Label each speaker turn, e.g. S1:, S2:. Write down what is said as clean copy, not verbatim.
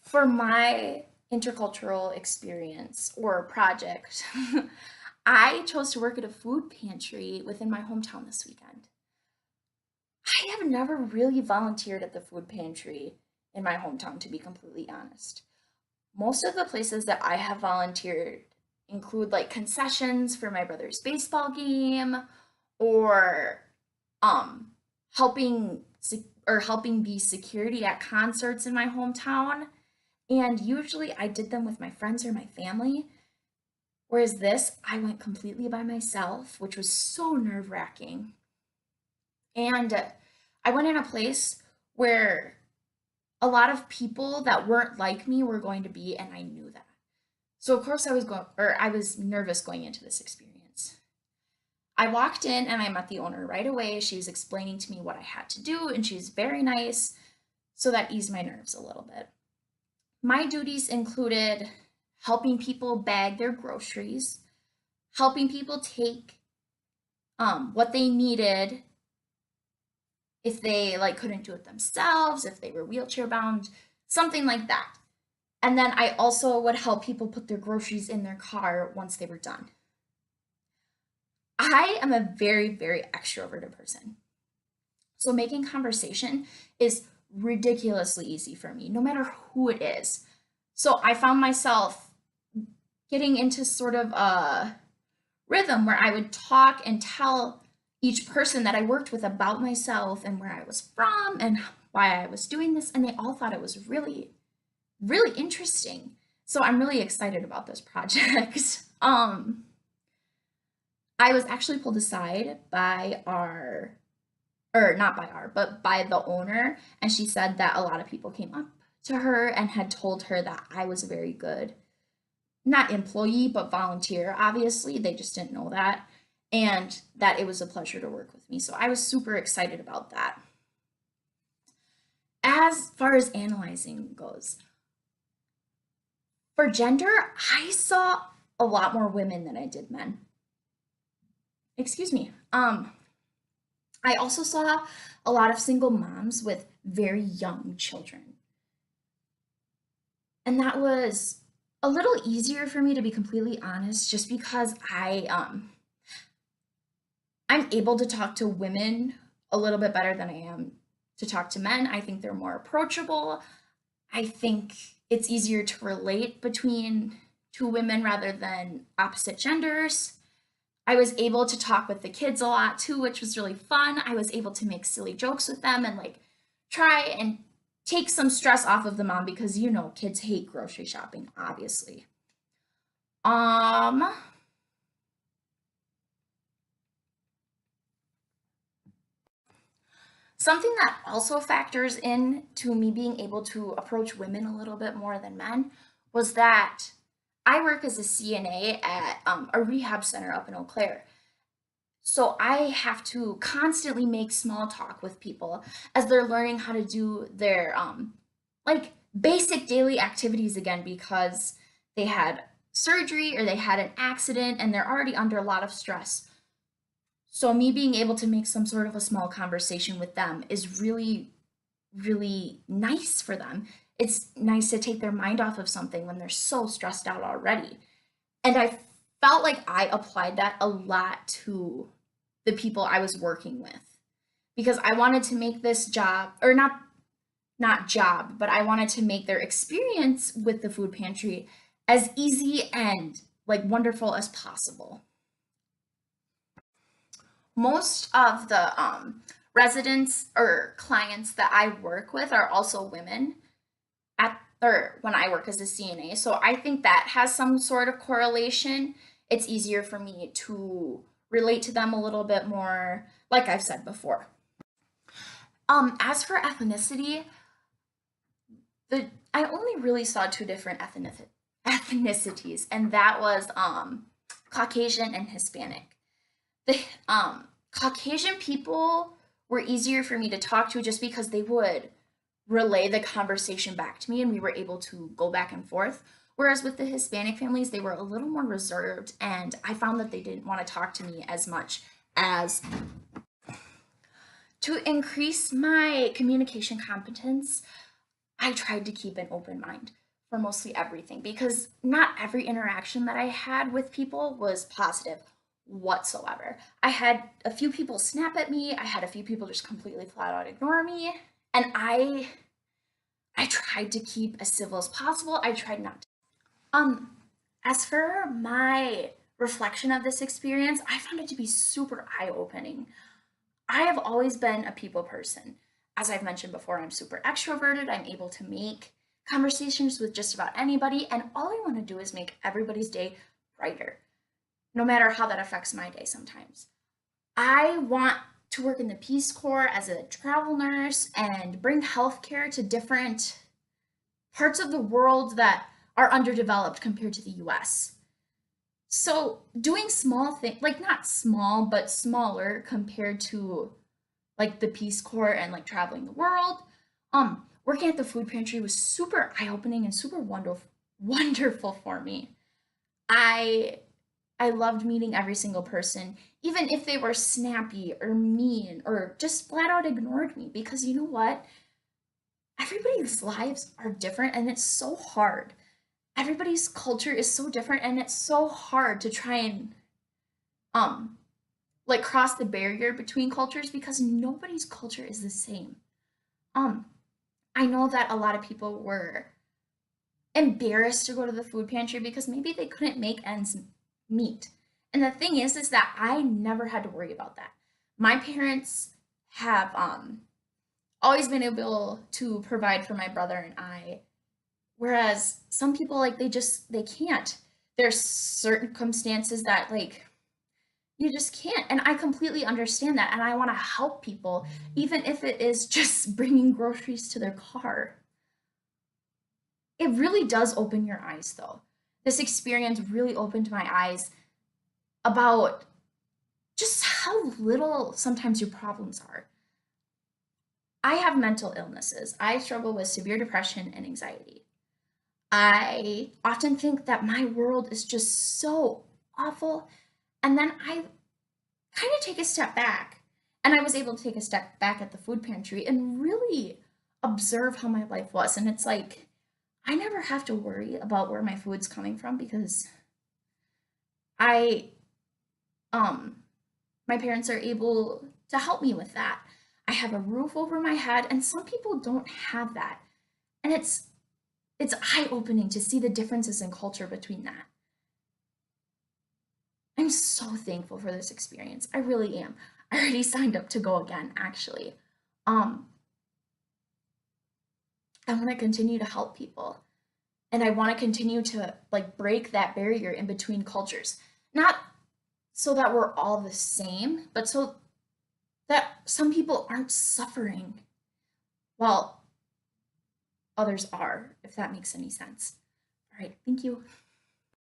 S1: For my intercultural experience or project, I chose to work at a food pantry within my hometown this weekend. I have never really volunteered at the food pantry in my hometown, to be completely honest. Most of the places that I have volunteered include like concessions for my brother's baseball game or um helping helping be security at concerts in my hometown. And usually I did them with my friends or my family. Whereas this, I went completely by myself, which was so nerve-wracking. And I went in a place where a lot of people that weren't like me were going to be, and I knew that. So of course I was nervous going into this experience. I walked in and I met the owner right away. She was explaining to me what I had to do, and she was very nice, so that eased my nerves a little bit. My duties included helping people bag their groceries, helping people take what they needed if they like couldn't do it themselves, if they were wheelchair bound, something like that. And then I also would help people put their groceries in their car once they were done. I am a very, very extroverted person. So making conversation is ridiculously easy for me, no matter who it is. So I found myself getting into sort of a rhythm where I would talk and tell each person that I worked with about myself and where I was from and why I was doing this. And they all thought it was really, really interesting. So I'm really excited about this project. I was actually pulled aside by or not by but by the owner. And she said that a lot of people came up to her and had told her that I was a very good, not employee, but volunteer. Obviously, they just didn't know that. And that it was a pleasure to work with me. So I was super excited about that. As far as analyzing goes, for gender, I saw a lot more women than I did men. Excuse me. I also saw a lot of single moms with very young children. And that was a little easier for me, to be completely honest, just because I'm able to talk to women a little bit better than I am to talk to men. I think they're more approachable. I think it's easier to relate between two women rather than opposite genders. I was able to talk with the kids a lot too, which was really fun. I was able to make silly jokes with them and like try and take some stress off of the mom because kids hate grocery shopping, obviously. Um Something that also factors in to me being able to approach women a little bit more than men was that I work as a CNA at a rehab center up in Eau Claire. So I have to constantly make small talk with people as they're learning how to do their like basic daily activities again because they had surgery or they had an accident and they're already under a lot of stress. So me being able to make some sort of a small conversation with them is really, really nice for them. It's nice to take their mind off of something when they're so stressed out already. And I felt like I applied that a lot to the people I was working with because I wanted to make this job, or not job, but I wanted to make their experience with the food pantry as easy and like wonderful as possible. Most of the residents or clients that I work with are also women at or when I work as a CNA. So I think that has some sort of correlation. It's easier for me to relate to them a little bit more, like I've said before. As for ethnicity, I only really saw two different ethnicities, and that was Caucasian and Hispanic. The Caucasian people were easier for me to talk to just because they would relay the conversation back to me and we were able to go back and forth. Whereas with the Hispanic families, they were a little more reserved, and I found that they didn't want to talk to me as much as to increase my communication competence. I tried to keep an open mind for mostly everything because not every interaction that I had with people was positive whatsoever. I had a few people snap at me, I had a few people just completely flat out ignore me, and I tried to keep as civil as possible. I tried not to. Um as for my reflection of this experience, I found it to be super eye-opening. I have always been a people person. As I've mentioned before, I'm super extroverted. I'm able to make conversations with just about anybody, and all I want to do is make everybody's day brighter, no matter how that affects my day sometimes. I want to work in the Peace Corps as a travel nurse and bring healthcare to different parts of the world that are underdeveloped compared to the US. So, doing small things, like not small, but smaller compared to like the Peace Corps and like traveling the world. Working at the food pantry was super eye-opening and super wonderful for me. I I loved meeting every single person, even if they were snappy or mean or just flat out ignored me, because you know what? Everybody's lives are different and it's so hard. Everybody's culture is so different and it's so hard to try and um like cross the barrier between cultures because nobody's culture is the same. Um, I know that a lot of people were embarrassed to go to the food pantry because maybe they couldn't make ends meet. And the thing is that I never had to worry about that. My parents have always been able to provide for my brother and I, whereas some people like they can't. There's circumstances that like you just can't. And I completely understand that. And I want to help people, even if it is just bringing groceries to their car. It really does open your eyes, though. This experience really opened my eyes about just how little sometimes your problems are. I have mental illnesses. I struggle with severe depression and anxiety. I often think that my world is just so awful. And then I kind of take a step back. And I was able to take a step back at the food pantry and really observe how my life was. And it's like, I never have to worry about where my food's coming from because I, um, my parents are able to help me with that. I have a roof over my head, and some people don't have that. And it's eye-opening to see the differences in culture between that. I'm so thankful for this experience. I really am. I already signed up to go again, actually. Um, I want to continue to help people. And I want to continue to like break that barrier in between cultures. Not so that we're all the same, but so that some people aren't suffering while others are, if that makes any sense. All right, thank you.